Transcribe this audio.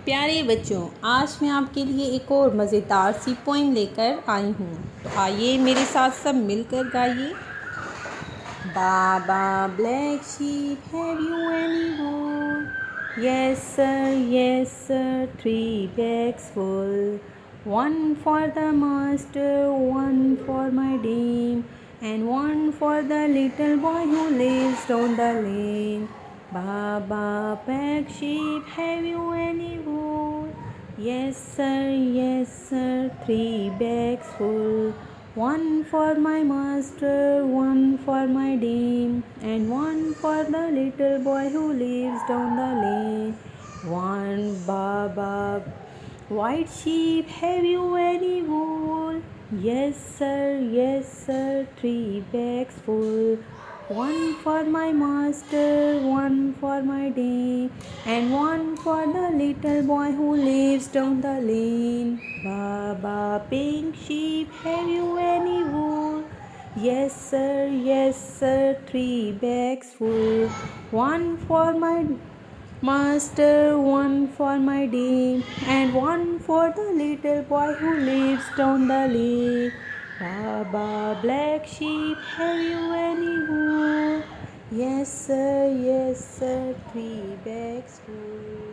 प्यारे बच्चों, आज मैं आपके लिए एक और मज़ेदार सी पोइम लेकर आई हूँ। तो आइए मेरे साथ सब मिलकर गाइए। बा बा black sheep, have you any wool? Yes sir, 3 bags full. One for the master, one for my dame, and one for the little boy who lives down the lane. Baa Baa, black sheep, have you any wool? Yes sir, 3 bags full. One for my master, one for my dame, and one for the little boy who lives down the lane. One Baa Baa, white sheep, have you any wool? Yes sir, 3 bags full. One for my master, one for my dame, and one for the little boy who lives down the lane. Baa Baa, pink sheep, have you any wool? Yes sir, 3 bags full. One for my master, one for my dame, and one for the little boy who lives down the lane. Baa Baa, black sheep, have you any wool? Yes sir, 3 bags full.